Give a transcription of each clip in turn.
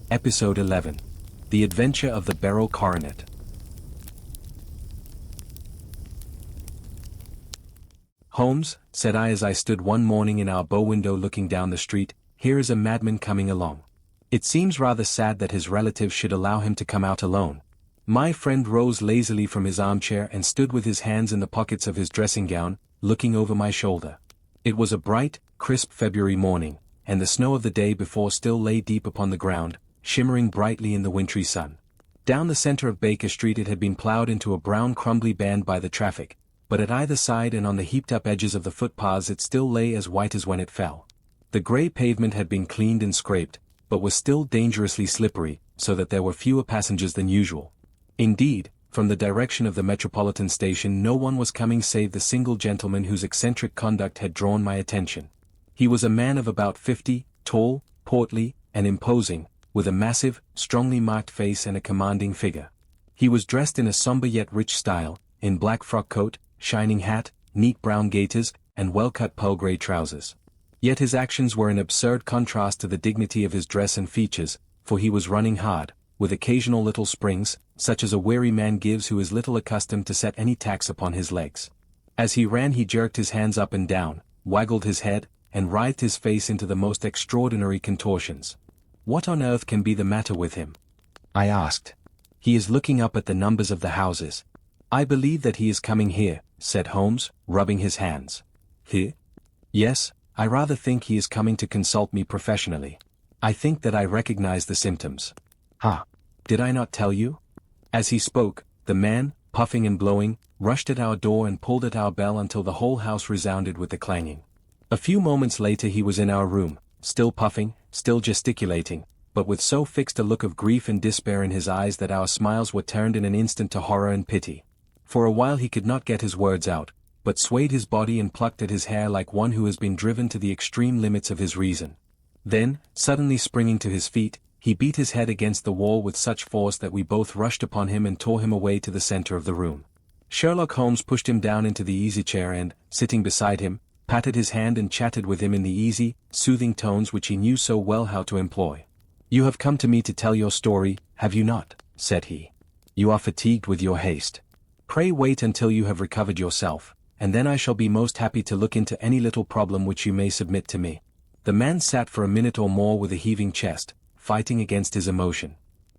Episode 11. The Adventure of the BERYL Coronet. "Holmes," said I as I stood one morning in our bow window looking down the street, "here is a madman coming along. It seems rather sad that his relatives should allow him to come out alone." My friend rose lazily from his armchair and stood with his hands in the pockets of his dressing gown, looking over my shoulder. It was a bright, crisp February morning, and the snow of the day before still lay deep upon the ground, shimmering brightly in the wintry sun. Down the center of Baker Street it had been plowed into a brown crumbly band by the traffic, but at either side and on the heaped-up edges of the footpaths it still lay as white as when it fell. The grey pavement had been cleaned and scraped, but was still dangerously slippery, so that there were fewer passengers than usual. Indeed, from the direction of the Metropolitan Station no one was coming save the single gentleman whose eccentric conduct had drawn my attention. He was a man of about 50, tall, portly, and imposing, with a massive, strongly marked face and a commanding figure. He was dressed in a somber yet rich style, in black frock coat, shining hat, neat brown gaiters, and well-cut pearl grey trousers. Yet his actions were in absurd contrast to the dignity of his dress and features, for he was running hard, with occasional little springs, such as a weary man gives who is little accustomed to set any tax upon his legs. As he ran he jerked his hands up and down, waggled his head, and writhed his face into the most extraordinary contortions. "What on earth can be the matter with him?" I asked. "He is looking up at the numbers of the houses. I believe that he is coming here," said Holmes, rubbing his hands. "Here?" "Yes, I rather think he is coming to consult me professionally. I think that I recognize the symptoms." "Ha! Did I not tell you?" As he spoke, the man, puffing and blowing, rushed at our door and pulled at our bell until the whole house resounded with the clanging. A few moments later he was in our room, still puffing, still gesticulating, but with so fixed a look of grief and despair in his eyes that our smiles were turned in an instant to horror and pity. For a while he could not get his words out, but swayed his body and plucked at his hair like one who has been driven to the extreme limits of his reason. Then, suddenly springing to his feet, he beat his head against the wall with such force that we both rushed upon him and tore him away to the center of the room. Sherlock Holmes pushed him down into the easy-chair and, sitting beside him, patted his hand and chatted with him in the easy, soothing tones which he knew so well how to employ. "You have come to me to tell your story, have you not?" said he. "You are fatigued with your haste. Pray wait until you have recovered yourself, and then I shall be most happy to look into any little problem which you may submit to me." The man sat for a minute or more with a heaving chest, fighting against his emotion.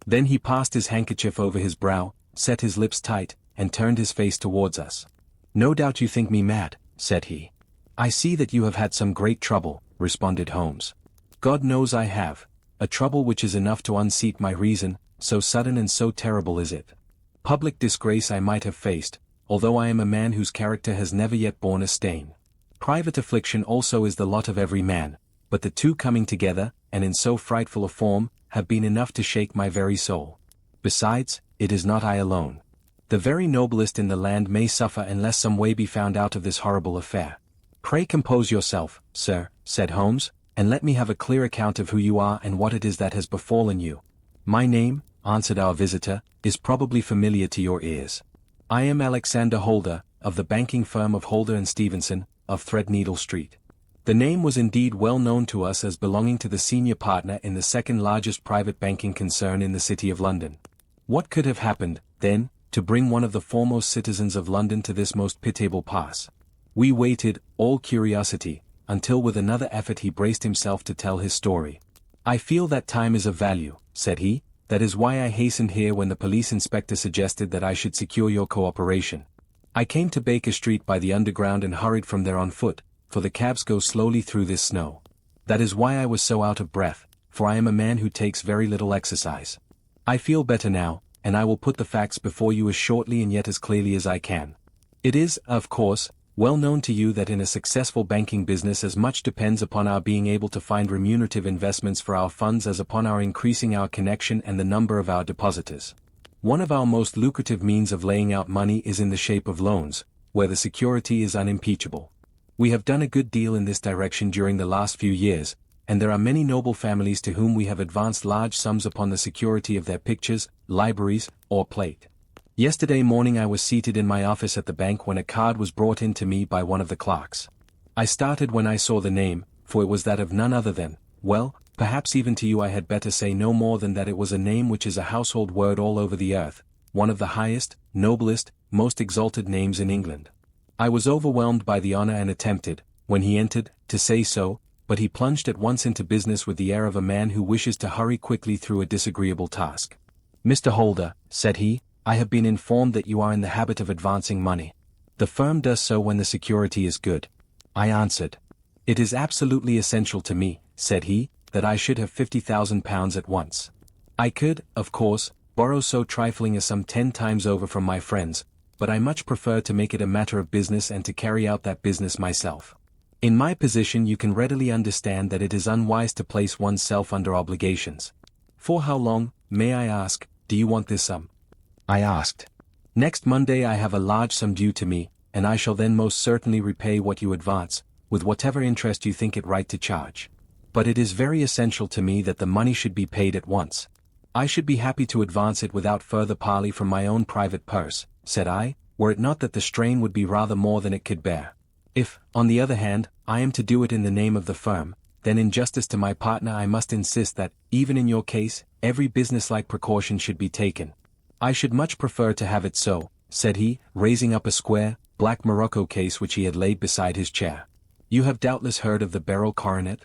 Then he passed his handkerchief over his brow, set his lips tight, and turned his face towards us. "No doubt you think me mad," said he. "I see that you have had some great trouble," responded Holmes. "God knows I have, a trouble which is enough to unseat my reason, so sudden and so terrible is it. Public disgrace I might have faced, although I am a man whose character has never yet borne a stain. Private affliction also is the lot of every man, but the two coming together, and in so frightful a form, have been enough to shake my very soul. Besides, it is not I alone. The very noblest in the land may suffer unless some way be found out of this horrible affair." "Pray compose yourself, sir," said Holmes, "and let me have a clear account of who you are and what it is that has befallen you." "My name," answered our visitor, "is probably familiar to your ears. I am Alexander Holder, of the banking firm of Holder and Stevenson, of Threadneedle Street." The name was indeed well known to us as belonging to the senior partner in the second largest private banking concern in the City of London. What could have happened, then, to bring one of the foremost citizens of London to this most pitiable pass? We waited, all curiosity, until with another effort he braced himself to tell his story. "I feel that time is of value," said he. "That is why I hastened here when the police inspector suggested that I should secure your cooperation. I came to Baker Street by the Underground and hurried from there on foot, for the cabs go slowly through this snow. That is why I was so out of breath, for I am a man who takes very little exercise. I feel better now, and I will put the facts before you as shortly and yet as clearly as I can. It is, of course, well known to you that in a successful banking business as much depends upon our being able to find remunerative investments for our funds as upon our increasing our connection and the number of our depositors. One of our most lucrative means of laying out money is in the shape of loans, where the security is unimpeachable. We have done a good deal in this direction during the last few years, and there are many noble families to whom we have advanced large sums upon the security of their pictures, libraries, or plate. Yesterday morning I was seated in my office at the bank when a card was brought in to me by one of the clerks. I started when I saw the name, for it was that of none other than, well, Perhaps even to you I had better say no more than that it was a name which is a household word all over the earth, one of the highest, noblest, most exalted names in England. I was overwhelmed by the honor and attempted, when he entered, to say so, but he plunged at once into business with the air of a man who wishes to hurry quickly through a disagreeable task. "Mr. Holder," said he, "I have been informed that you are in the habit of advancing money. The firm does so when the security is good." I answered. "It is absolutely essential to me," said he, "that I should have £50,000 at once. I could, of course, borrow so trifling a sum 10 times over from my friends, but I much prefer to make it a matter of business and to carry out that business myself. In my position you can readily understand that it is unwise to place oneself under obligations. For how long, may I ask, do you want this sum?" I asked. "Next Monday I have a large sum due to me, and I shall then most certainly repay what you advance, with whatever interest you think it right to charge. But it is very essential to me that the money should be paid at once. I should be happy to advance it without further parley from my own private purse," said I, "were it not that the strain would be rather more than it could bear. If, on the other hand, I am to do it in the name of the firm, then in justice to my partner I must insist that, even in your case, every businesslike precaution should be taken. I should much prefer to have it so," said he, raising up a square, black morocco case which he had laid beside his chair. "You have doubtless heard of the BERYL coronet?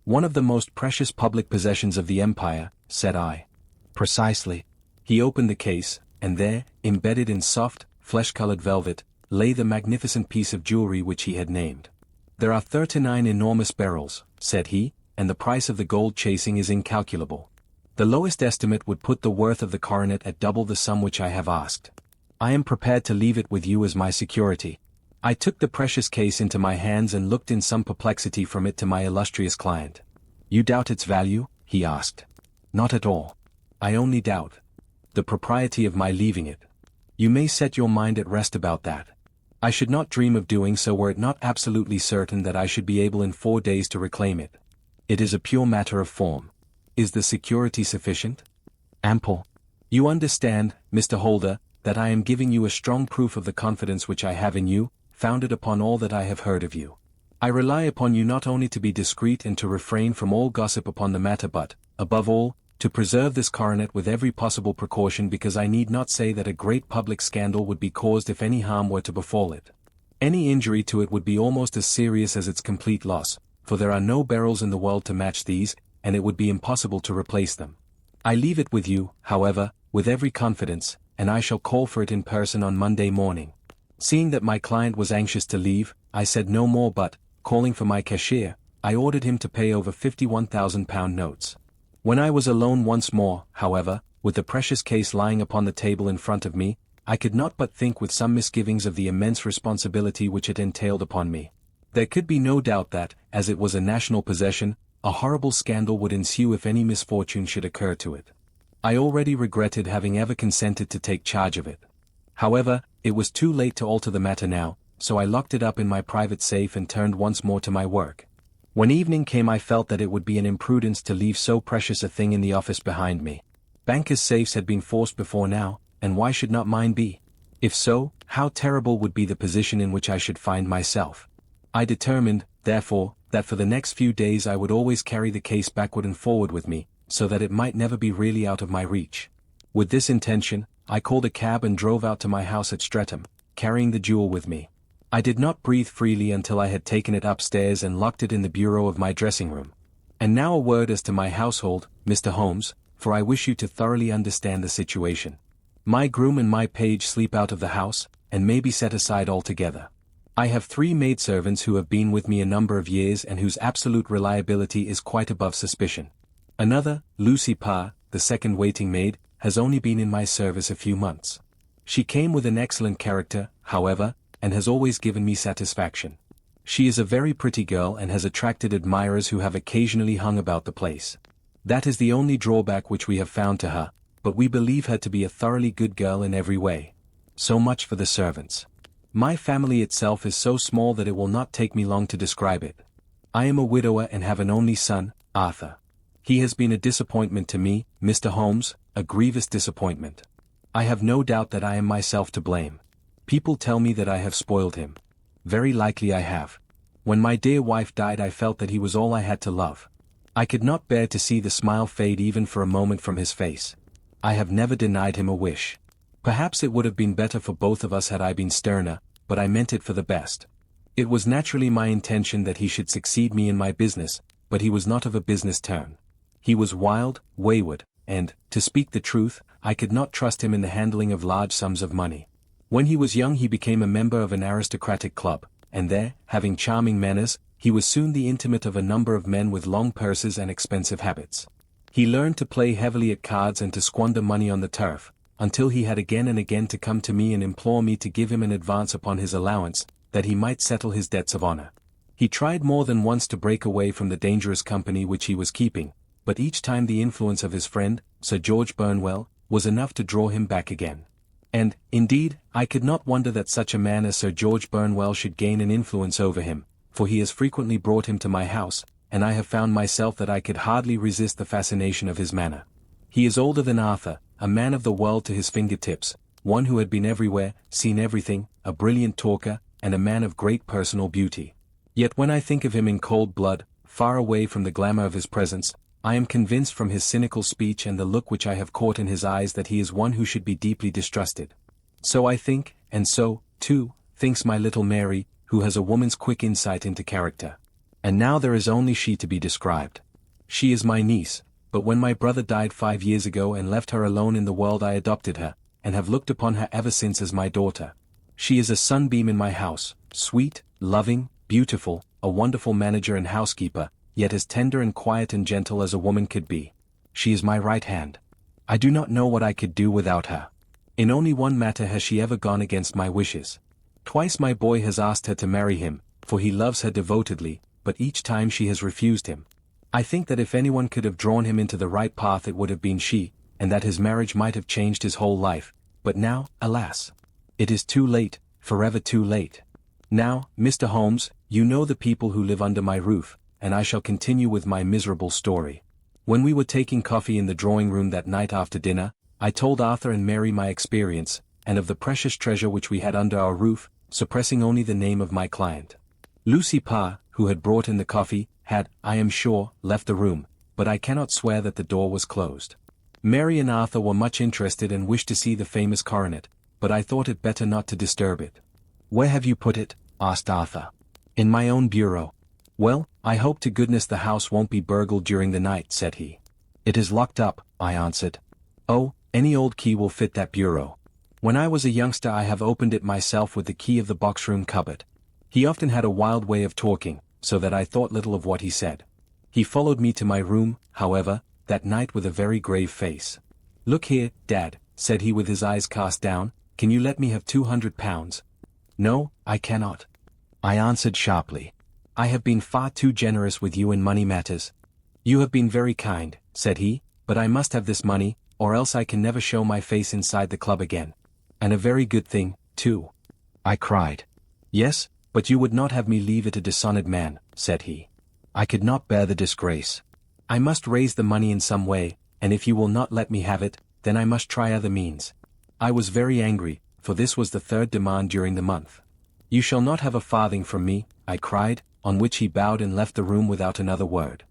One of the most precious public possessions of the empire," said I. "Precisely." He opened the case, and there, embedded in soft, flesh-colored velvet, lay the magnificent piece of jewelry which he had named. "There are 39 enormous beryls," said he, "and the price of the gold chasing is incalculable. The lowest estimate would put the worth of the coronet at double the sum which I have asked. I am prepared to leave it with you as my security." I took the precious case into my hands and looked in some perplexity from it to my illustrious client. "You doubt its value?" he asked. "Not at all. I only doubt the propriety of my leaving it. You may set your mind at rest about that. I should not dream of doing so were it not absolutely certain that I should be able in 4 days to reclaim it. It is a pure matter of form. Is the security sufficient?" "Ample. You understand, Mr. Holder, that I am giving you a strong proof of the confidence which I have in you, founded upon all that I have heard of you. I rely upon you not only to be discreet and to refrain from all gossip upon the matter but, above all, to preserve this coronet with every possible precaution because I need not say that a great public scandal would be caused if any harm were to befall it. Any injury to it would be almost as serious as its complete loss, for there are no beryls in the world to match these, and it would be impossible to replace them. I leave it with you, however, with every confidence, and I shall call for it in person on Monday morning." Seeing that my client was anxious to leave, I said no more but, calling for my cashier, I ordered him to pay over £51,000 notes. When I was alone once more, however, with the precious case lying upon the table in front of me, I could not but think with some misgivings of the immense responsibility which it entailed upon me. There could be no doubt that, as it was a national possession, a horrible scandal would ensue if any misfortune should occur to it. I already regretted having ever consented to take charge of it. However, it was too late to alter the matter now, so I locked it up in my private safe and turned once more to my work. When evening came I felt that it would be an imprudence to leave so precious a thing in the office behind me. Bankers' safes had been forced before now, and why should not mine be? If so, how terrible would be the position in which I should find myself. I determined, therefore, that for the next few days I would always carry the case backward and forward with me, so that it might never be really out of my reach. With this intention, I called a cab and drove out to my house at Streatham, carrying the jewel with me. I did not breathe freely until I had taken it upstairs and locked it in the bureau of my dressing room. And now a word as to my household, Mr. Holmes, for I wish you to thoroughly understand the situation. My groom and my page sleep out of the house, and may be set aside altogether. I have 3 maidservants who have been with me a number of years and whose absolute reliability is quite above suspicion. Another, Lucy Parr, the second waiting maid, has only been in my service a few months. She came with an excellent character, however, and has always given me satisfaction. She is a very pretty girl and has attracted admirers who have occasionally hung about the place. That is the only drawback which we have found to her, but we believe her to be a thoroughly good girl in every way. So much for the servants. My family itself is so small that it will not take me long to describe it. I am a widower and have an only son, Arthur. He has been a disappointment to me, Mr. Holmes, a grievous disappointment. I have no doubt that I am myself to blame. People tell me that I have spoiled him. Very likely I have. When my dear wife died I felt that he was all I had to love. I could not bear to see the smile fade even for a moment from his face. I have never denied him a wish. Perhaps it would have been better for both of us had I been sterner, but I meant it for the best. It was naturally my intention that he should succeed me in my business, but he was not of a business turn. He was wild, wayward, and, to speak the truth, I could not trust him in the handling of large sums of money. When he was young he became a member of an aristocratic club, and there, having charming manners, he was soon the intimate of a number of men with long purses and expensive habits. He learned to play heavily at cards and to squander money on the turf, until he had again and again to come to me and implore me to give him an advance upon his allowance, that he might settle his debts of honor. He tried more than once to break away from the dangerous company which he was keeping, but each time the influence of his friend, Sir George Burnwell, was enough to draw him back again. And, indeed, I could not wonder that such a man as Sir George Burnwell should gain an influence over him, for he has frequently brought him to my house, and I have found myself that I could hardly resist the fascination of his manner. He is older than Arthur, a man of the world to his fingertips, one who had been everywhere, seen everything, a brilliant talker, and a man of great personal beauty. Yet when I think of him in cold blood, far away from the glamour of his presence, I am convinced from his cynical speech and the look which I have caught in his eyes that he is one who should be deeply distrusted. So I think, and so, too, thinks my little Mary, who has a woman's quick insight into character. And now there is only she to be described. She is my niece, but when my brother died 5 years ago and left her alone in the world I adopted her, and have looked upon her ever since as my daughter. She is a sunbeam in my house, sweet, loving, beautiful, a wonderful manager and housekeeper, yet as tender and quiet and gentle as a woman could be. She is my right hand. I do not know what I could do without her. In only one matter has she ever gone against my wishes. Twice my boy has asked her to marry him, for he loves her devotedly, but each time she has refused him. I think that if anyone could have drawn him into the right path it would have been she, and that his marriage might have changed his whole life, but now, alas! It is too late, forever too late. Now, Mr. Holmes, you know the people who live under my roof, and I shall continue with my miserable story. When we were taking coffee in the drawing-room that night after dinner, I told Arthur and Mary my experience, and of the precious treasure which we had under our roof, suppressing only the name of my client. Lucy Parr, who had brought in the coffee, had, I am sure, left the room, but I cannot swear that the door was closed. Mary and Arthur were much interested and wished to see the famous coronet, but I thought it better not to disturb it. "Where have you put it?" asked Arthur. "In my own bureau." "Well, I hope to goodness the house won't be burgled during the night," said he. "It is locked up," I answered. "Oh, any old key will fit that bureau. When I was a youngster I have opened it myself with the key of the box-room cupboard." He often had a wild way of talking, so that I thought little of what he said. He followed me to my room, however, that night with a very grave face. "Look here, Dad," said he with his eyes cast down, "can you let me have £200? "No, I cannot," I answered sharply. "I have been far too generous with you in money matters." "You have been very kind," said he, "but I must have this money, or else I can never show my face inside the club again." "And a very good thing, too," I cried. "Yes, but you would not have me leave it a dishonored man," said he. "I could not bear the disgrace. I must raise the money in some way, and if you will not let me have it, then I must try other means." I was very angry, for this was the third demand during the month. "You shall not have a farthing from me," I cried, on which he bowed and left the room without another word.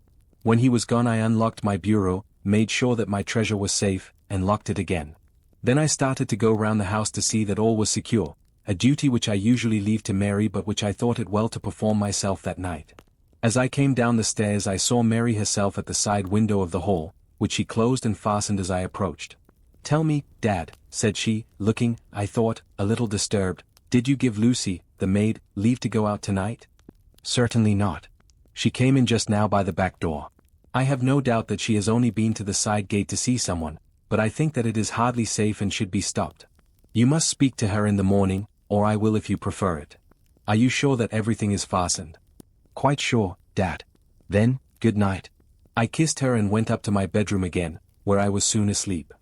When he was gone I unlocked my bureau, made sure that my treasure was safe, and locked it again. Then I started to go round the house to see that all was secure, a duty which I usually leave to Mary but which I thought it well to perform myself that night. As I came down the stairs I saw Mary herself at the side window of the hall, which she closed and fastened as I approached. "Tell me, Dad," said she, looking, I thought, a little disturbed, "did you give Lucy, the maid, leave to go out tonight?" "Certainly not. She came in just now by the back door. I have no doubt that she has only been to the side gate to see someone, but I think that it is hardly safe and should be stopped. You must speak to her in the morning, or I will if you prefer it. Are you sure that everything is fastened?" "Quite sure, Dad." "Then, good night." I kissed her and went up to my bedroom again, where I was soon asleep.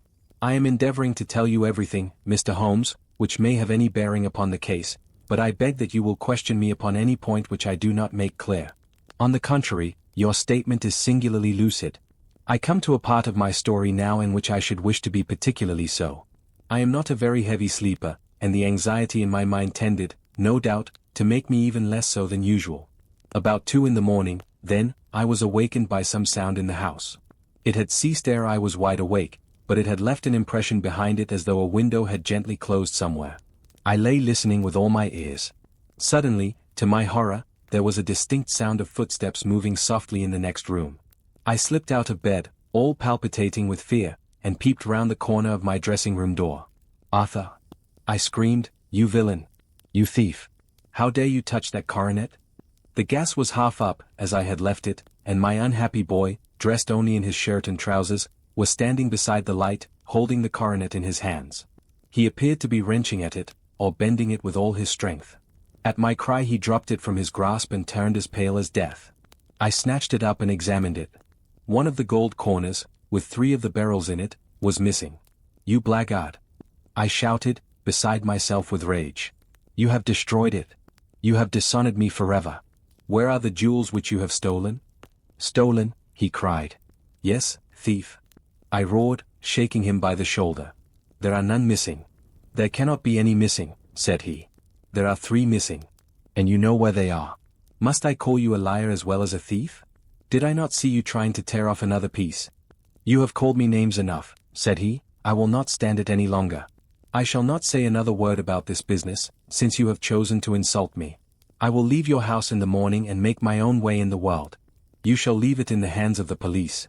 I am endeavoring to tell you everything, Mr. Holmes, which may have any bearing upon the case, but I beg that you will question me upon any point which I do not make clear. On the contrary, your statement is singularly lucid. I come to a part of my story now in which I should wish to be particularly so. I am not a very heavy sleeper, and the anxiety in my mind tended, no doubt, to make me even less so than usual. About 2 in the morning, then, I was awakened by some sound in the house. It had ceased ere I was wide awake, but it had left an impression behind it as though a window had gently closed somewhere. I lay listening with all my ears. Suddenly, to my horror, there was a distinct sound of footsteps moving softly in the next room. I slipped out of bed, all palpitating with fear, and peeped round the corner of my dressing-room door. "Arthur!" I screamed, "You villain! You thief! How dare you touch that coronet?" The gas was half up, as I had left it, and my unhappy boy, dressed only in his shirt and trousers, was standing beside the light, holding the coronet in his hands. He appeared to be wrenching at it, or bending it with all his strength. At my cry he dropped it from his grasp and turned as pale as death. I snatched it up and examined it. One of the gold corners, with 3 of the beryls in it, was missing. "You blackguard!" I shouted, beside myself with rage. "You have destroyed it. You have dishonored me forever. Where are the jewels which you have stolen?" "Stolen?" he cried. "Yes, thief!" I roared, shaking him by the shoulder. "There are none missing." "There cannot be any missing," said he. "There are 3 missing. And you know where they are. Must I call you a liar as well as a thief? Did I not see you trying to tear off another piece?" "You have called me names enough," said he. "I will not stand it any longer. I shall not say another word about this business, since you have chosen to insult me. I will leave your house in the morning and make my own way in the world. You shall leave it in the hands of the police."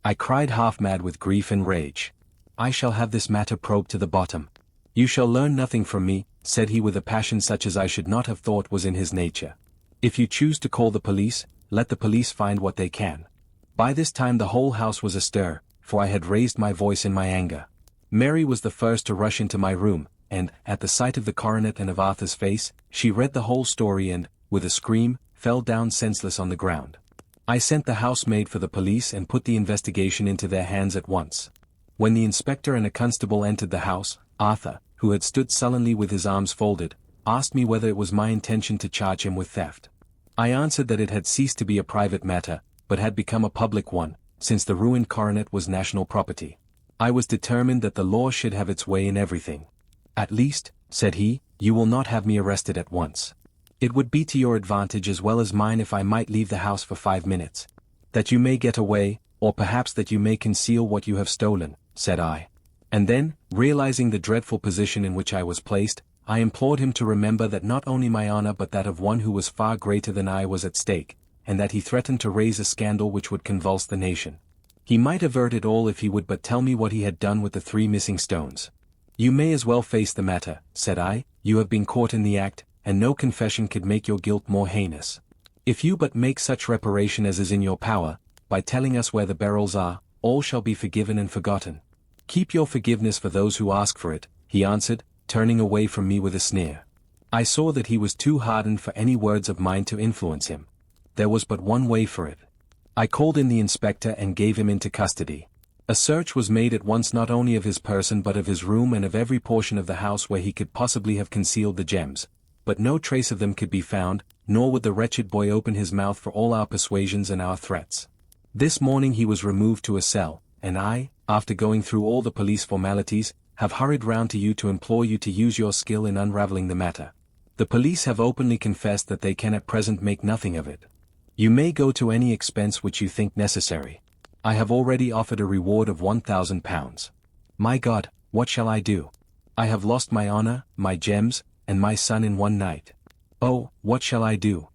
I cried half mad with grief and rage. "I shall have this matter probed to the bottom." "You shall learn nothing from me," said he with a passion such as I should not have thought was in his nature. "If you choose to call the police, let the police find what they can." By this time the whole house was astir, for I had raised my voice in my anger. Mary was the first to rush into my room, and, at the sight of the coronet and of Arthur's face, she read the whole story and, with a scream, fell down senseless on the ground. I sent the housemaid for the police and put the investigation into their hands at once. When the inspector and a constable entered the house, Arthur, who had stood sullenly with his arms folded, asked me whether it was my intention to charge him with theft. I answered that it had ceased to be a private matter, but had become a public one, since the ruined coronet was national property. I was determined that the law should have its way in everything. "At least," said he, "you will not have me arrested at once. It would be to your advantage as well as mine if I might leave the house for 5 minutes. That you may get away, or perhaps that you may conceal what you have stolen," said I. And then, realizing the dreadful position in which I was placed, I implored him to remember that not only my honor but that of one who was far greater than I was at stake, and that he threatened to raise a scandal which would convulse the nation. He might avert it all if he would but tell me what he had done with the 3 missing stones. "You may as well face the matter," said I. "You have been caught in the act, and no confession could make your guilt more heinous. If you but make such reparation as is in your power, by telling us where the beryls are, all shall be forgiven and forgotten." "Keep your forgiveness for those who ask for it," he answered, turning away from me with a sneer. I saw that he was too hardened for any words of mine to influence him. There was but one way for it. I called in the inspector and gave him into custody. A search was made at once not only of his person but of his room and of every portion of the house where he could possibly have concealed the gems, but no trace of them could be found, nor would the wretched boy open his mouth for all our persuasions and our threats. This morning he was removed to a cell, and I, after going through all the police formalities, have hurried round to you to implore you to use your skill in unraveling the matter. The police have openly confessed that they can at present make nothing of it. You may go to any expense which you think necessary. I have already offered a reward of £1,000. My God, what shall I do? I have lost my honor, my gems, and my son in one night. Oh, what shall I do?"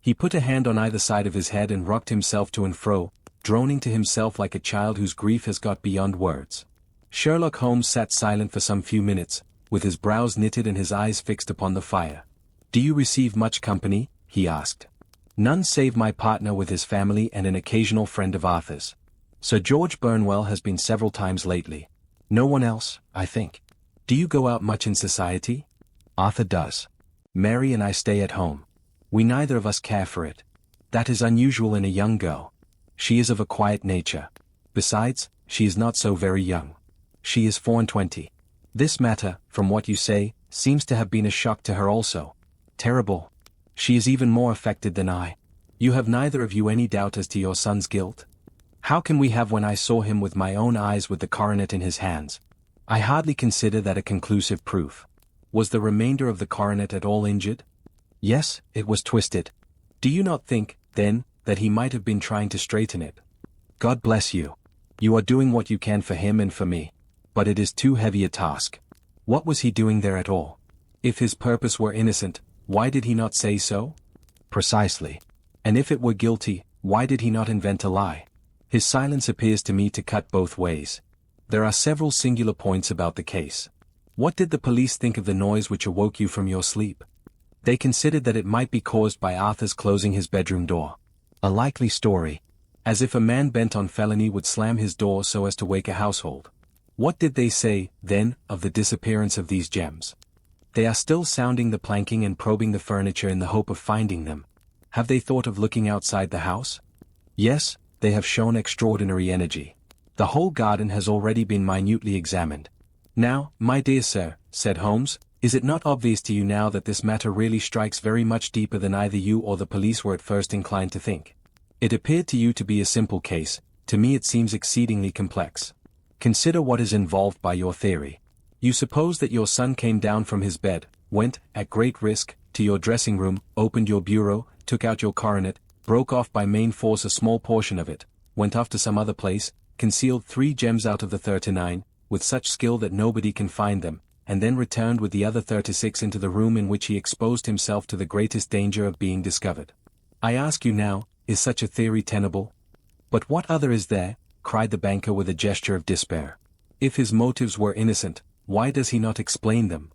He put a hand on either side of his head and rocked himself to and fro, droning to himself like a child whose grief has got beyond words. Sherlock Holmes sat silent for some few minutes, with his brows knitted and his eyes fixed upon the fire. "Do you receive much company?" he asked. "None save my partner with his family and an occasional friend of Arthur's. Sir George Burnwell has been several times lately. No one else, I think. Do you go out much in society?" "Arthur does. Mary and I stay at home. We neither of us care for it. That is unusual in a young girl. She is of a quiet nature. Besides, she is not so very young. She is 24. This matter, from what you say, seems to have been a shock to her also. Terrible. She is even more affected than I. You have neither of you any doubt as to your son's guilt?" "How can we have when I saw him with my own eyes with the coronet in his hands? I hardly consider that a conclusive proof." "Was the remainder of the coronet at all injured?" "Yes, it was twisted." "Do you not think, then, that he might have been trying to straighten it. God bless you. You are doing what you can for him and for me. But it is too heavy a task. What was he doing there at all? If his purpose were innocent, why did he not say so? Precisely. And if it were guilty, why did he not invent a lie? His silence appears to me to cut both ways. There are several singular points about the case. What did the police think of the noise which awoke you from your sleep? They considered that it might be caused by Arthur's closing his bedroom door. A likely story. As if a man bent on felony would slam his door so as to wake a household. What did they say, then, of the disappearance of these gems? They are still sounding the planking and probing the furniture in the hope of finding them. Have they thought of looking outside the house? Yes, they have shown extraordinary energy. The whole garden has already been minutely examined. Now, my dear sir, said Holmes, is it not obvious to you now that this matter really strikes very much deeper than either you or the police were at first inclined to think? It appeared to you to be a simple case, to me it seems exceedingly complex. Consider what is involved by your theory. You suppose that your son came down from his bed, went, at great risk, to your dressing room, opened your bureau, took out your coronet, broke off by main force a small portion of it, went off to some other place, concealed 3 gems out of the 39, with such skill that nobody can find them, and then returned with the other 36 into the room in which he exposed himself to the greatest danger of being discovered. I ask you now, is such a theory tenable? But what other is there? Cried the banker with a gesture of despair. If his motives were innocent, why does he not explain them?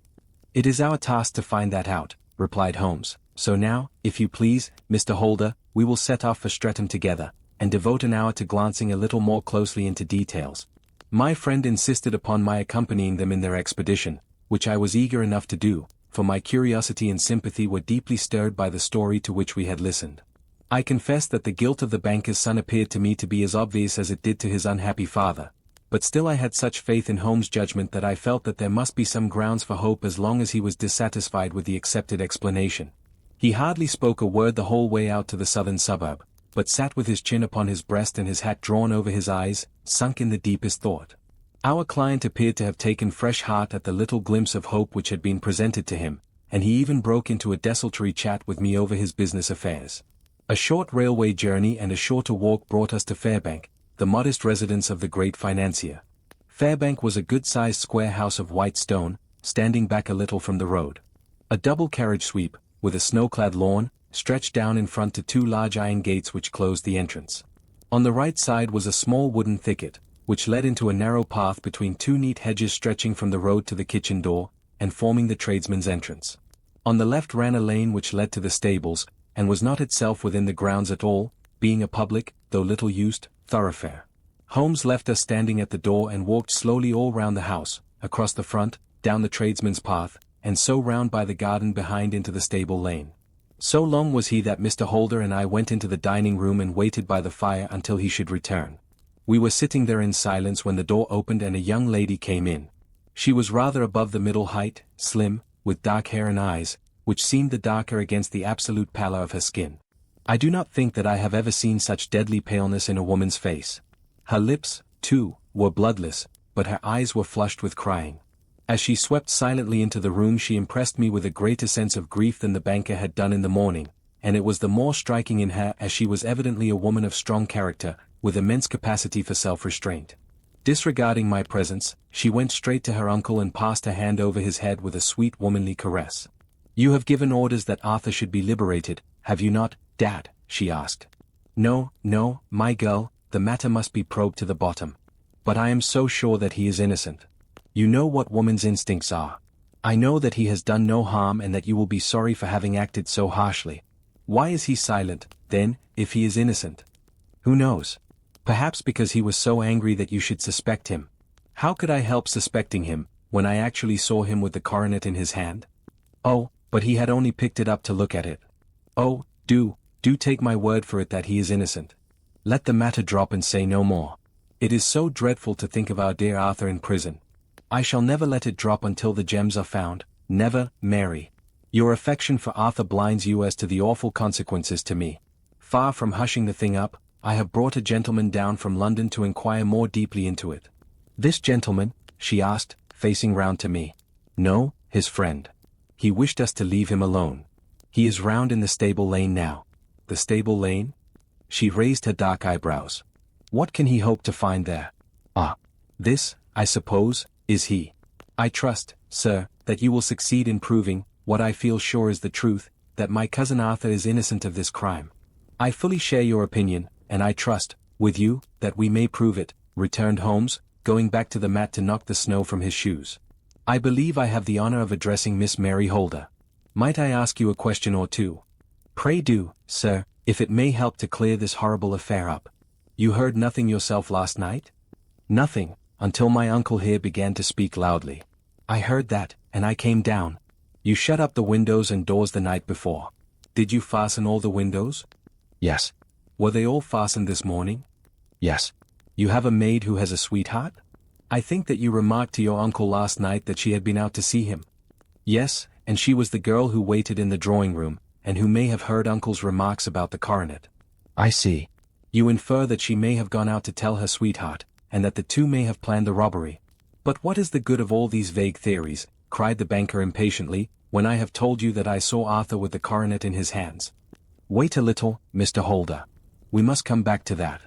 It is our task to find that out, replied Holmes. So now, if you please, Mr. Holder, we will set off for Streatham together, and devote an hour to glancing a little more closely into details. My friend insisted upon my accompanying them in their expedition, which I was eager enough to do, for my curiosity and sympathy were deeply stirred by the story to which we had listened. I confess that the guilt of the banker's son appeared to me to be as obvious as it did to his unhappy father, but still I had such faith in Holmes' judgment that I felt that there must be some grounds for hope as long as he was dissatisfied with the accepted explanation. He hardly spoke a word the whole way out to the southern suburb, but sat with his chin upon his breast and his hat drawn over his eyes, sunk in the deepest thought. Our client appeared to have taken fresh heart at the little glimpse of hope which had been presented to him, and he even broke into a desultory chat with me over his business affairs. A short railway journey and a shorter walk brought us to Fairbank, the modest residence of the great financier. Fairbank was a good-sized square house of white stone, standing back a little from the road. A double carriage sweep, with a snow-clad lawn, stretched down in front to 2 large iron gates which closed the entrance. On the right side was a small wooden thicket, which led into a narrow path between 2 neat hedges stretching from the road to the kitchen door, and forming the tradesman's entrance. On the left ran a lane which led to the stables, and was not itself within the grounds at all, being a public, though little used, thoroughfare. Holmes left us standing at the door and walked slowly all round the house, across the front, down the tradesman's path, and so round by the garden behind into the stable lane. So long was he that Mr. Holder and I went into the dining room and waited by the fire until he should return. We were sitting there in silence when the door opened and a young lady came in. She was rather above the middle height, slim, with dark hair and eyes, which seemed the darker against the absolute pallor of her skin. I do not think that I have ever seen such deadly paleness in a woman's face. Her lips, too, were bloodless, but her eyes were flushed with crying. As she swept silently into the room she impressed me with a greater sense of grief than the banker had done in the morning, and it was the more striking in her as she was evidently a woman of strong character, with immense capacity for self-restraint. Disregarding my presence, she went straight to her uncle and passed her hand over his head with a sweet womanly caress. "You have given orders that Arthur should be liberated, have you not, Dad?" she asked. "No, no, my girl, the matter must be probed to the bottom. But I am so sure that he is innocent. You know what woman's instincts are. I know that he has done no harm and that you will be sorry for having acted so harshly. Why is he silent, then, if he is innocent? Who knows? Perhaps because he was so angry that you should suspect him. How could I help suspecting him, when I actually saw him with the coronet in his hand? Oh, but he had only picked it up to look at it. Oh, do take my word for it that he is innocent. Let the matter drop and say no more. It is so dreadful to think of our dear Arthur in prison. I shall never let it drop until the gems are found, never, Mary. Your affection for Arthur blinds you as to the awful consequences to me. Far from hushing the thing up, I have brought a gentleman down from London to inquire more deeply into it." "This gentleman?" she asked, facing round to me. "No, his friend. He wished us to leave him alone. He is round in the stable lane now." "The stable lane?" She raised her dark eyebrows. What can he hope to find there? Ah. This, I suppose, is he. I trust, sir, that you will succeed in proving, what I feel sure is the truth, that my cousin Arthur is innocent of this crime. I fully share your opinion, and I trust, with you, that we may prove it, returned Holmes, going back to the mat to knock the snow from his shoes. I believe I have the honor of addressing Miss Mary Holder. Might I ask you a question or two? Pray do, sir, if it may help to clear this horrible affair up. You heard nothing yourself last night? Nothing, until my uncle here began to speak loudly. I heard that, and I came down. You shut up the windows and doors the night before. Did you fasten all the windows? Yes. Were they all fastened this morning? Yes. You have a maid who has a sweetheart? I think that you remarked to your uncle last night that she had been out to see him. Yes, and she was the girl who waited in the drawing room, and who may have heard uncle's remarks about the coronet. I see. You infer that she may have gone out to tell her sweetheart, and that the two may have planned the robbery. But what is the good of all these vague theories, cried the banker impatiently, when I have told you that I saw Arthur with the coronet in his hands? Wait a little, Mr. Holder. We must come back to that.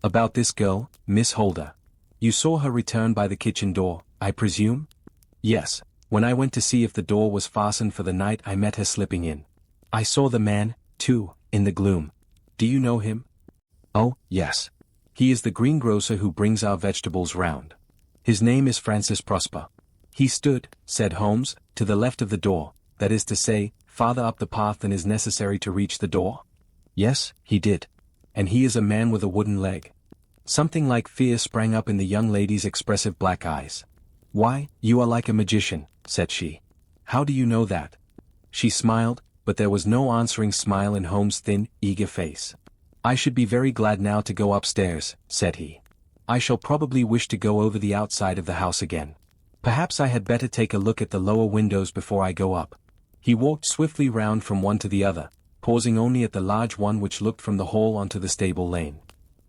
About this girl, Miss Holder. You saw her return by the kitchen door, I presume? Yes, when I went to see if the door was fastened for the night I met her slipping in. I saw the man, too, in the gloom. Do you know him? Oh, yes. He is the greengrocer who brings our vegetables round. His name is Francis Prosper. He stood, said Holmes, to the left of the door, that is to say, farther up the path than is necessary to reach the door? Yes, he did. And he is a man with a wooden leg. Something like fear sprang up in the young lady's expressive black eyes. Why, you are like a magician, said she. How do you know that? She smiled, but there was no answering smile in Holmes' thin, eager face. I should be very glad now to go upstairs, said he. I shall probably wish to go over the outside of the house again. Perhaps I had better take a look at the lower windows before I go up. He walked swiftly round from one to the other, pausing only at the large one which looked from the hall onto the stable lane.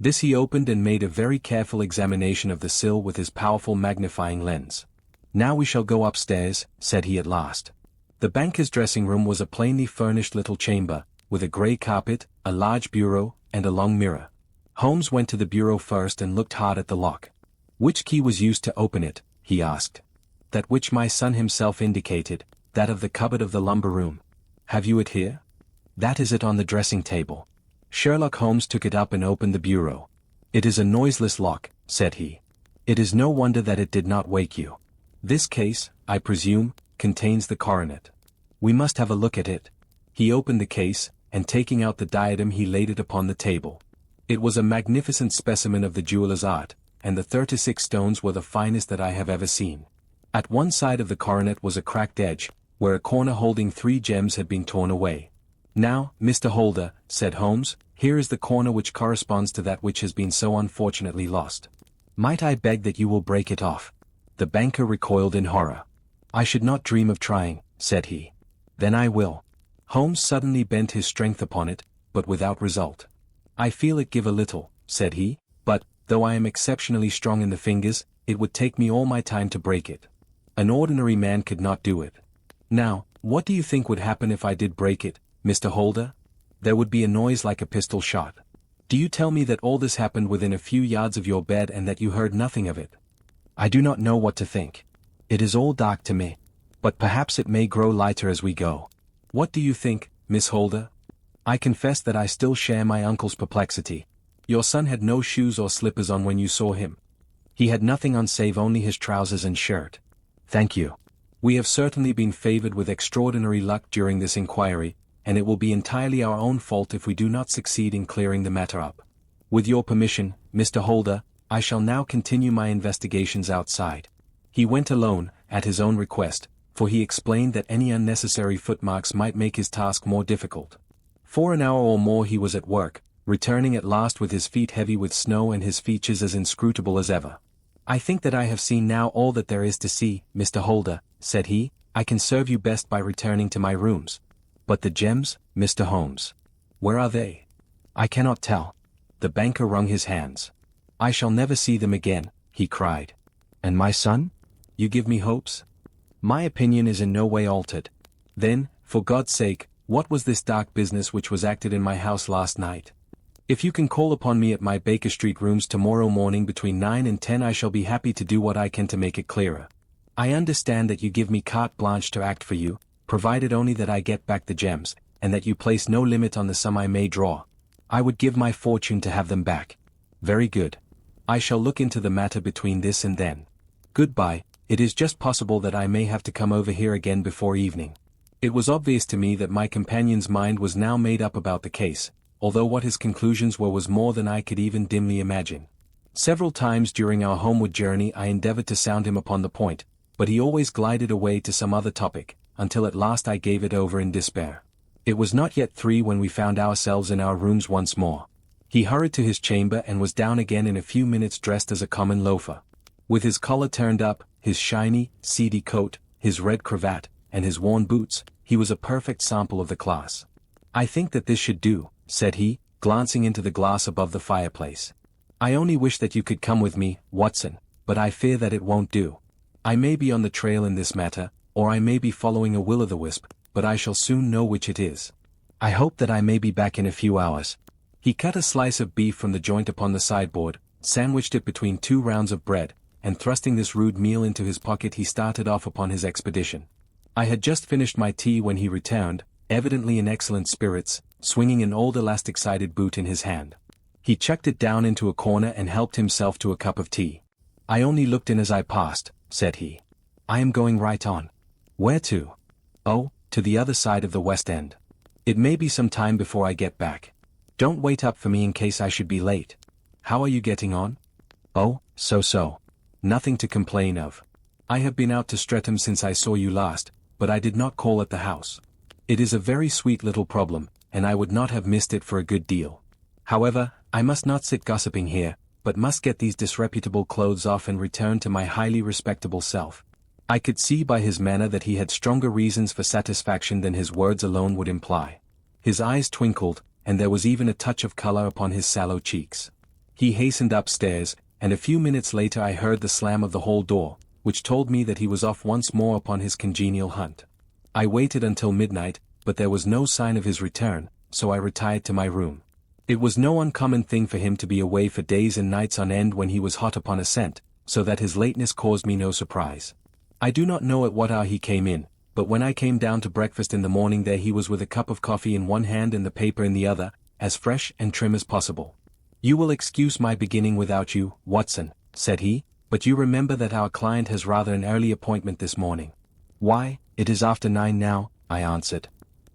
This he opened and made a very careful examination of the sill with his powerful magnifying lens. Now we shall go upstairs, said he at last. The banker's dressing room was a plainly furnished little chamber, with a grey carpet, a large bureau, and a long mirror. Holmes went to the bureau first and looked hard at the lock. Which key was used to open it? He asked. That which my son himself indicated, that of the cupboard of the lumber room. Have you it here? That is it on the dressing table. Sherlock Holmes took it up and opened the bureau. It is a noiseless lock, said he. It is no wonder that it did not wake you. This case, I presume, contains the coronet. We must have a look at it. He opened the case, and taking out the diadem he laid it upon the table. It was a magnificent specimen of the jeweller's art, and the 36 stones were the finest that I have ever seen. At one side of the coronet was a cracked edge, where a corner holding 3 gems had been torn away. Now, Mr. Holder, said Holmes, here is the corner which corresponds to that which has been so unfortunately lost. Might I beg that you will break it off? The banker recoiled in horror. I should not dream of trying, said he. Then I will. Holmes suddenly bent his strength upon it, but without result. I feel it give a little, said he, but, though I am exceptionally strong in the fingers, it would take me all my time to break it. An ordinary man could not do it. Now, what do you think would happen if I did break it, Mr. Holder? There would be a noise like a pistol shot. Do you tell me that all this happened within a few yards of your bed and that you heard nothing of it? I do not know what to think. It is all dark to me. But perhaps it may grow lighter as we go. What do you think, Miss Holder? I confess that I still share my uncle's perplexity. Your son had no shoes or slippers on when you saw him. He had nothing on save only his trousers and shirt. Thank you. We have certainly been favored with extraordinary luck during this inquiry, and it will be entirely our own fault if we do not succeed in clearing the matter up. With your permission, Mr. Holder, I shall now continue my investigations outside. He went alone, at his own request, for he explained that any unnecessary footmarks might make his task more difficult. For an hour or more he was at work, returning at last with his feet heavy with snow and his features as inscrutable as ever. I think that I have seen now all that there is to see, Mr. Holder, said he. I can serve you best by returning to my rooms. But the gems, Mr. Holmes? Where are they? I cannot tell. The banker wrung his hands. I shall never see them again, he cried. And my son? You give me hopes? My opinion is in no way altered. Then, for God's sake, what was this dark business which was acted in my house last night? If you can call upon me at my Baker Street rooms tomorrow morning between 9 and 10, I shall be happy to do what I can to make it clearer. I understand that you give me carte blanche to act for you, provided only that I get back the gems, and that you place no limit on the sum I may draw. I would give my fortune to have them back. Very good. I shall look into the matter between this and then. Goodbye. It is just possible that I may have to come over here again before evening. It was obvious to me that my companion's mind was now made up about the case, although what his conclusions were was more than I could even dimly imagine. Several times during our homeward journey I endeavored to sound him upon the point, but he always glided away to some other topic, until at last I gave it over in despair. It was not yet 3 when we found ourselves in our rooms once more. He hurried to his chamber and was down again in a few minutes dressed as a common loafer. With his collar turned up, his shiny, seedy coat, his red cravat, and his worn boots, he was a perfect sample of the class. "I think that this should do," said he, glancing into the glass above the fireplace. "I only wish that you could come with me, Watson, but I fear that it won't do. I may be on the trail in this matter, or I may be following a will-o'-the-wisp, but I shall soon know which it is. I hope that I may be back in a few hours." He cut a slice of beef from the joint upon the sideboard, sandwiched it between 2 rounds of bread, and thrusting this rude meal into his pocket he started off upon his expedition. I had just finished my tea when he returned, evidently in excellent spirits, swinging an old elastic-sided boot in his hand. He chucked it down into a corner and helped himself to a cup of tea. "I only looked in as I passed," said he. "I am going right on." "Where to?" "Oh, to the other side of the West End. It may be some time before I get back. Don't wait up for me in case I should be late. How are you getting on?" "Oh, so-so. Nothing to complain of. I have been out to Streatham since I saw you last, but I did not call at the house. It is a very sweet little problem, and I would not have missed it for a good deal. However, I must not sit gossiping here, but must get these disreputable clothes off and return to my highly respectable self." I could see by his manner that he had stronger reasons for satisfaction than his words alone would imply. His eyes twinkled, and there was even a touch of color upon his sallow cheeks. He hastened upstairs, and a few minutes later I heard the slam of the hall door, which told me that he was off once more upon his congenial hunt. I waited until midnight, but there was no sign of his return, so I retired to my room. It was no uncommon thing for him to be away for days and nights on end when he was hot upon a scent, so that his lateness caused me no surprise. I do not know at what hour he came in, but when I came down to breakfast in the morning there he was with a cup of coffee in one hand and the paper in the other, as fresh and trim as possible. "You will excuse my beginning without you, Watson," said he, "but you remember that our client has rather an early appointment this morning." "Why, it is after 9 now," I answered.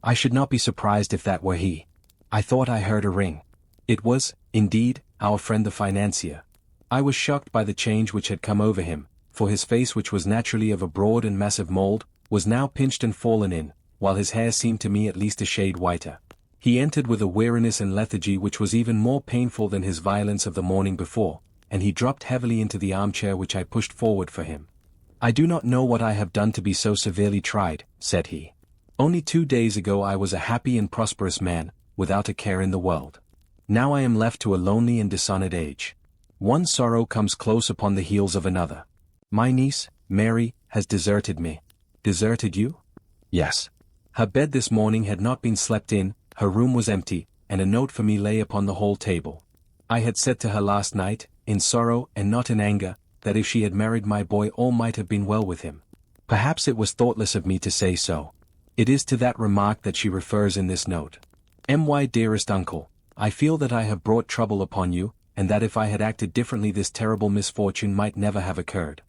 "I should not be surprised if that were he. I thought I heard a ring." It was, indeed, our friend the financier. I was shocked by the change which had come over him, for his face, which was naturally of a broad and massive mold, was now pinched and fallen in, while his hair seemed to me at least a shade whiter. He entered with a weariness and lethargy which was even more painful than his violence of the morning before, and he dropped heavily into the armchair which I pushed forward for him. "I do not know what I have done to be so severely tried," said he. "Only 2 days ago I was a happy and prosperous man, without a care in the world. Now I am left to a lonely and dishonored age. One sorrow comes close upon the heels of another. My niece, Mary, has deserted me." "Deserted you?" "Yes. Her bed this morning had not been slept in, her room was empty, and a note for me lay upon the hall table. I had said to her last night, in sorrow and not in anger, that if she had married my boy all might have been well with him. Perhaps it was thoughtless of me to say so. It is to that remark that she refers in this note. My dearest uncle, I feel that I have brought trouble upon you, and that if I had acted differently this terrible misfortune might never have occurred.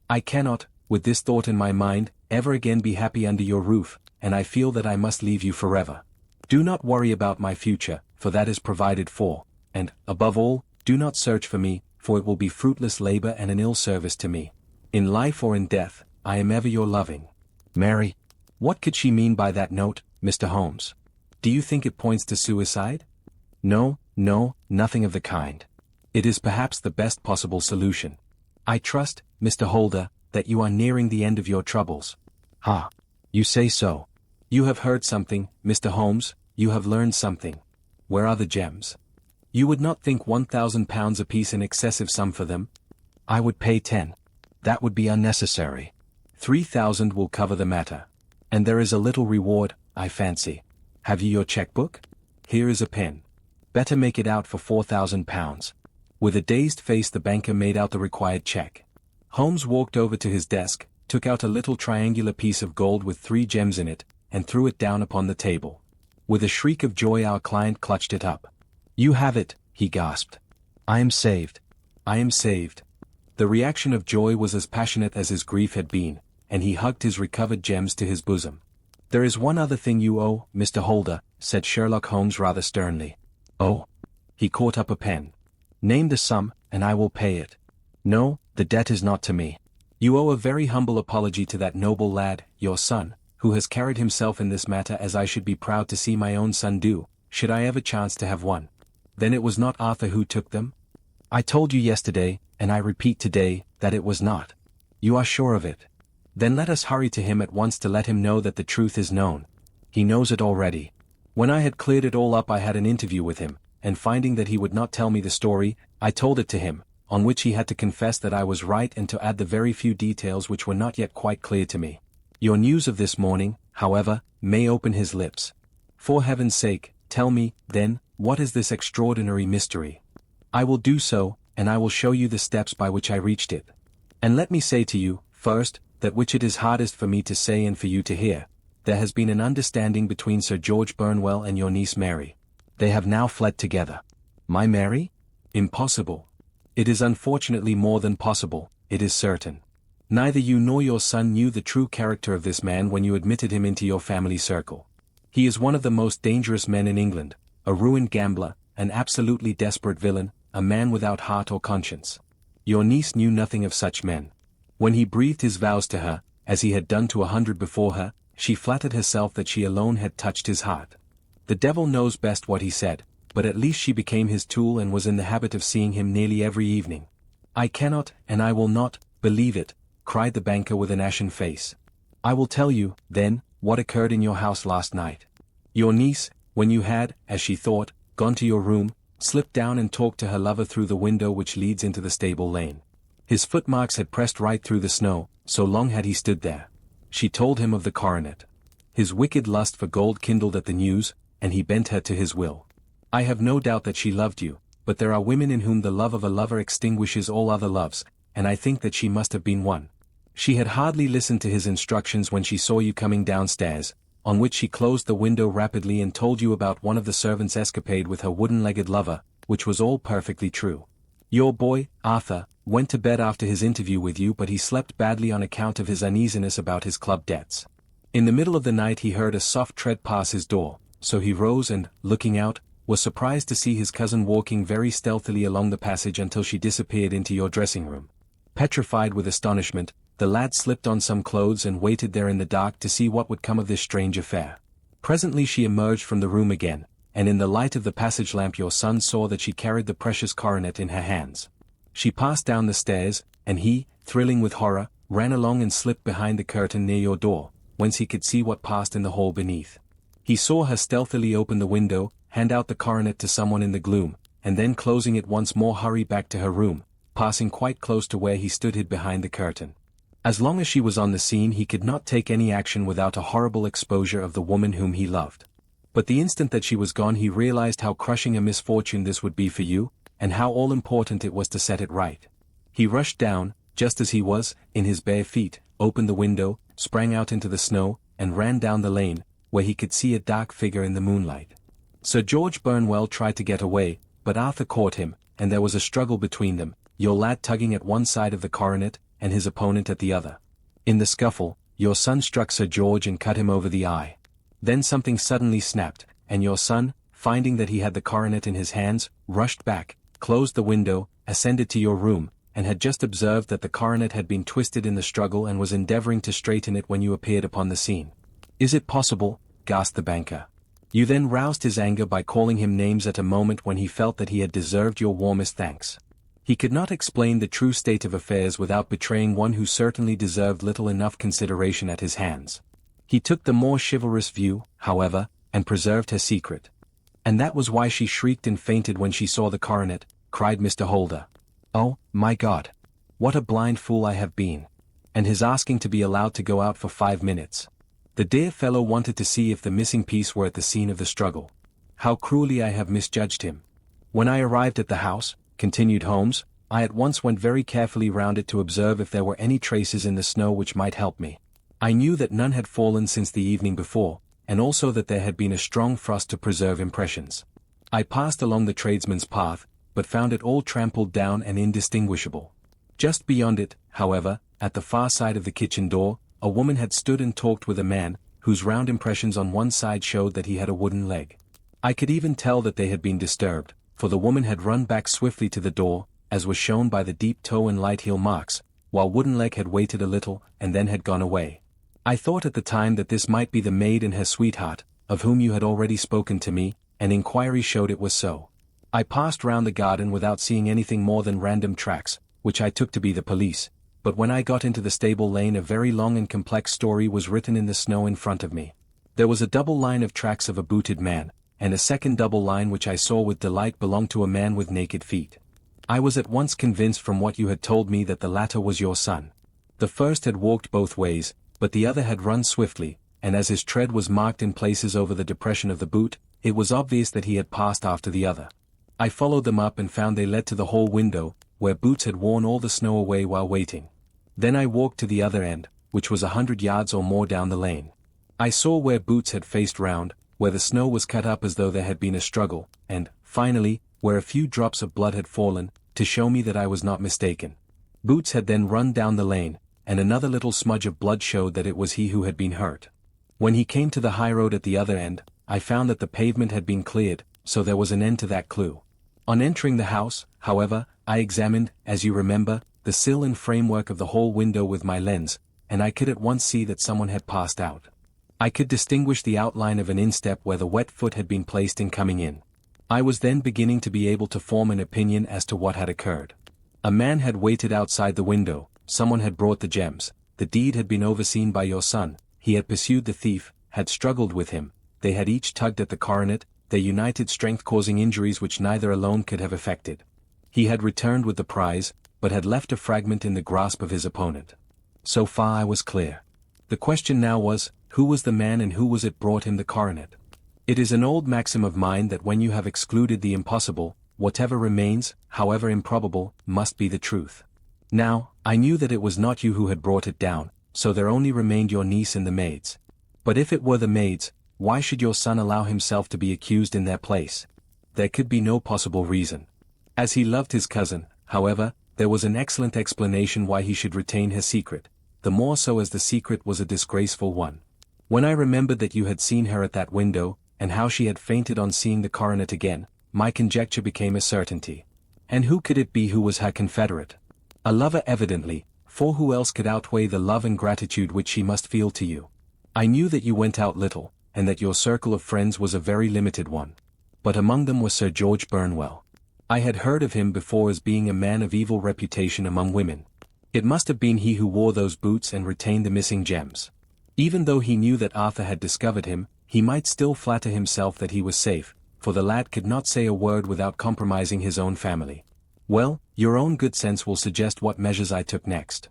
I cannot, with this thought in my mind, ever again be happy under your roof, and I feel that I must leave you forever. Do not worry about my future, for that is provided for, and, above all, do not search for me, for it will be fruitless labor and an ill service to me. In life or in death, I am ever your loving Mary." What could she mean by that note, Mr. Holmes? Do you think it points to suicide? No, nothing of the kind. It is perhaps the best possible solution. I trust, Mr. Holder, that you are nearing the end of your troubles. "Ah, you say so. You have heard something, Mr. Holmes, you have learned something. Where are the gems? You would not think £1,000 apiece an excessive sum for them?" "I would pay 10. That would be unnecessary. 3,000 will cover the matter. And there is a little reward, I fancy. Have you your checkbook? Here is a pen. Better make it out for £4,000. With a dazed face the banker made out the required check. Holmes walked over to his desk, took out a little triangular piece of gold with 3 gems in it, and threw it down upon the table. With a shriek of joy our client clutched it up. "You have it," he gasped. "I am saved. I am saved." The reaction of joy was as passionate as his grief had been, and he hugged his recovered gems to his bosom. "There is one other thing you owe, Mr. Holder," said Sherlock Holmes rather sternly. "Oh." He caught up a pen. "Name the sum, and I will pay it." "No, the debt is not to me. You owe a very humble apology to that noble lad, your son, who has carried himself in this matter as I should be proud to see my own son do, should I ever chance to have one." "Then it was not Arthur who took them?" "I told you yesterday, and I repeat today, that it was not." "You are sure of it? Then let us hurry to him at once to let him know that the truth is known." "He knows it already. When I had cleared it all up I had an interview with him, and finding that he would not tell me the story, I told it to him, on which he had to confess that I was right and to add the very few details which were not yet quite clear to me. Your news of this morning, however, may open his lips. For heaven's sake, tell me, then, what is this extraordinary mystery?" "I will do so, and I will show you the steps by which I reached it. And let me say to you, first, that which it is hardest for me to say and for you to hear, there has been an understanding between Sir George Burnwell and your niece Mary. They have now fled together." "My Mary? Impossible." "It is unfortunately more than possible, it is certain. Neither you nor your son knew the true character of this man when you admitted him into your family circle. He is one of the most dangerous men in England, a ruined gambler, an absolutely desperate villain, a man without heart or conscience. Your niece knew nothing of such men. When he breathed his vows to her, as he had done to 100 before her, she flattered herself that she alone had touched his heart. The devil knows best what he said, but at least she became his tool and was in the habit of seeing him nearly every evening." "I cannot, and I will not, believe it," cried the banker with an ashen face. "I will tell you, then, what occurred in your house last night. Your niece, when you had, as she thought, gone to your room, slipped down and talked to her lover through the window which leads into the stable lane. His footmarks had pressed right through the snow, so long had he stood there. She told him of the coronet. His wicked lust for gold kindled at the news, and he bent her to his will. I have no doubt that she loved you, but there are women in whom the love of a lover extinguishes all other loves, and I think that she must have been one. She had hardly listened to his instructions when she saw you coming downstairs, on which she closed the window rapidly and told you about one of the servants' escapade with her wooden-legged lover, which was all perfectly true. Your boy, Arthur, went to bed after his interview with you, but he slept badly on account of his uneasiness about his club debts. In the middle of the night he heard a soft tread pass his door, so he rose and, looking out, was surprised to see his cousin walking very stealthily along the passage until she disappeared into your dressing-room. Petrified with astonishment, the lad slipped on some clothes and waited there in the dark to see what would come of this strange affair. Presently she emerged from the room again, and in the light of the passage lamp your son saw that she carried the precious coronet in her hands. She passed down the stairs, and he, thrilling with horror, ran along and slipped behind the curtain near your door, whence he could see what passed in the hall beneath. He saw her stealthily open the window, hand out the coronet to someone in the gloom, and then closing it once more hurry back to her room, passing quite close to where he stood hid behind the curtain. As long as she was on the scene he could not take any action without a horrible exposure of the woman whom he loved. But the instant that she was gone he realized how crushing a misfortune this would be for you, and how all-important it was to set it right. He rushed down, just as he was, in his bare feet, opened the window, sprang out into the snow, and ran down the lane, where he could see a dark figure in the moonlight. Sir George Burnwell tried to get away, but Arthur caught him, and there was a struggle between them, your lad tugging at one side of the coronet, and his opponent at the other. In the scuffle, your son struck Sir George and cut him over the eye. Then something suddenly snapped, and your son, finding that he had the coronet in his hands, rushed back, closed the window, ascended to your room, and had just observed that the coronet had been twisted in the struggle and was endeavoring to straighten it when you appeared upon the scene. "Is it possible?" gasped the banker. You then roused his anger by calling him names at a moment when he felt that he had deserved your warmest thanks. He could not explain the true state of affairs without betraying one who certainly deserved little enough consideration at his hands. He took the more chivalrous view, however, and preserved her secret. "And that was why she shrieked and fainted when she saw the coronet," cried Mr. Holder. "Oh, my God! What a blind fool I have been! And his asking to be allowed to go out for 5 minutes. The dear fellow wanted to see if the missing piece were at the scene of the struggle. How cruelly I have misjudged him. When I arrived at the house, continued Holmes, I at once went very carefully round it to observe if there were any traces in the snow which might help me. I knew that none had fallen since the evening before, and also that there had been a strong frost to preserve impressions. I passed along the tradesman's path, but found it all trampled down and indistinguishable. Just beyond it, however, at the far side of the kitchen door, a woman had stood and talked with a man, whose round impressions on one side showed that he had a wooden leg. I could even tell that they had been disturbed, for the woman had run back swiftly to the door, as was shown by the deep toe and light heel marks, while wooden leg had waited a little and then had gone away. I thought at the time that this might be the maid and her sweetheart, of whom you had already spoken to me, and inquiry showed it was so. I passed round the garden without seeing anything more than random tracks, which I took to be the police, but when I got into the stable lane a very long and complex story was written in the snow in front of me. There was a double line of tracks of a booted man, and a second double line which I saw with delight belonged to a man with naked feet. I was at once convinced from what you had told me that the latter was your son. The first had walked both ways, but the other had run swiftly, and as his tread was marked in places over the depression of the boot, it was obvious that he had passed after the other. I followed them up and found they led to the hall window, where Boots had worn all the snow away while waiting. Then I walked to the other end, which was 100 yards or more down the lane. I saw where Boots had faced round, where the snow was cut up as though there had been a struggle, and, finally, where a few drops of blood had fallen, to show me that I was not mistaken. Boots had then run down the lane, and another little smudge of blood showed that it was he who had been hurt. When he came to the high road at the other end, I found that the pavement had been cleared, so there was an end to that clue. On entering the house, however, I examined, as you remember, the sill and framework of the hall window with my lens, and I could at once see that someone had passed out. I could distinguish the outline of an instep where the wet foot had been placed in coming in. I was then beginning to be able to form an opinion as to what had occurred. A man had waited outside the window, someone had brought the gems, the deed had been overseen by your son, he had pursued the thief, had struggled with him, they had each tugged at the coronet, their united strength causing injuries which neither alone could have effected. He had returned with the prize, but had left a fragment in the grasp of his opponent. So far I was clear. The question now was, who was the man and who was it brought him the coronet? It is an old maxim of mine that when you have excluded the impossible, whatever remains, however improbable, must be the truth. Now, I knew that it was not you who had brought it down, so there only remained your niece and the maids. But if it were the maids, why should your son allow himself to be accused in their place? There could be no possible reason. As he loved his cousin, however, there was an excellent explanation why he should retain her secret, the more so as the secret was a disgraceful one. When I remembered that you had seen her at that window, and how she had fainted on seeing the coronet again, my conjecture became a certainty. And who could it be who was her confederate? A lover evidently, for who else could outweigh the love and gratitude which she must feel to you? I knew that you went out little, and that your circle of friends was a very limited one. But among them was Sir George Burnwell. I had heard of him before as being a man of evil reputation among women. It must have been he who wore those boots and retained the missing gems. Even though he knew that Arthur had discovered him, he might still flatter himself that he was safe, for the lad could not say a word without compromising his own family. Well, your own good sense will suggest what measures I took next.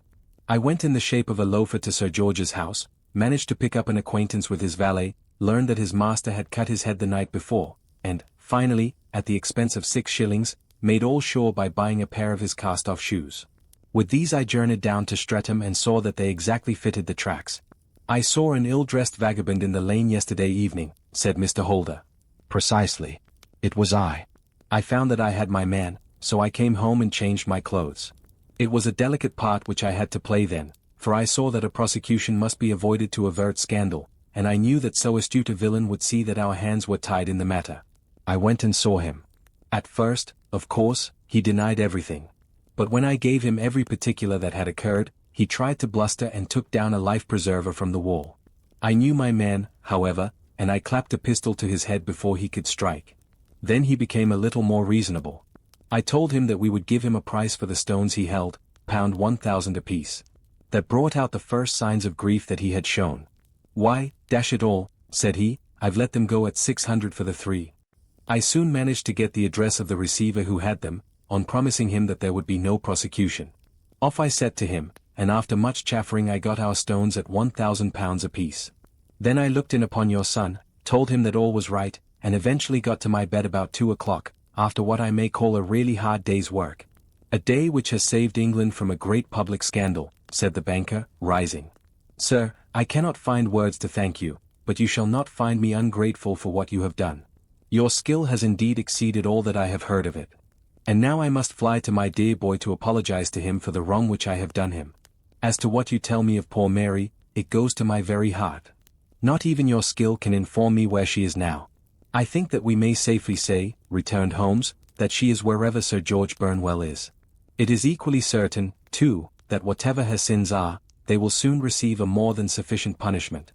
I went in the shape of a loafer to Sir George's house, managed to pick up an acquaintance with his valet, learned that his master had cut his head the night before, and, finally, at the expense of 6 shillings, made all sure by buying a pair of his cast-off shoes. With these I journeyed down to Streatham and saw that they exactly fitted the tracks. I saw an ill-dressed vagabond in the lane yesterday evening, said Mr. Holder. Precisely. It was I. I found that I had my man, so I came home and changed my clothes. It was a delicate part which I had to play then, for I saw that a prosecution must be avoided to avert scandal, and I knew that so astute a villain would see that our hands were tied in the matter. I went and saw him. At first, of course, he denied everything. But when I gave him every particular that had occurred, he tried to bluster and took down a life-preserver from the wall. I knew my man, however, and I clapped a pistol to his head before he could strike. Then he became a little more reasonable. I told him that we would give him a price for the stones he held, £1,000 apiece. That brought out the first signs of grief that he had shown. Why, dash it all, said he, I've let them go at 600 for the 3. I soon managed to get the address of the receiver who had them, on promising him that there would be no prosecution. Off I set to him, and after much chaffering I got our stones at £1,000 apiece. Then I looked in upon your son, told him that all was right, and eventually got to my bed about 2 o'clock, after what I may call a really hard day's work. A day which has saved England from a great public scandal, said the banker, rising. Sir, I cannot find words to thank you, but you shall not find me ungrateful for what you have done. Your skill has indeed exceeded all that I have heard of it. And now I must fly to my dear boy to apologize to him for the wrong which I have done him. As to what you tell me of poor Mary, it goes to my very heart. Not even your skill can inform me where she is now. I think that we may safely say, returned Holmes, that she is wherever Sir George Burnwell is. It is equally certain, too, that whatever her sins are, they will soon receive a more than sufficient punishment.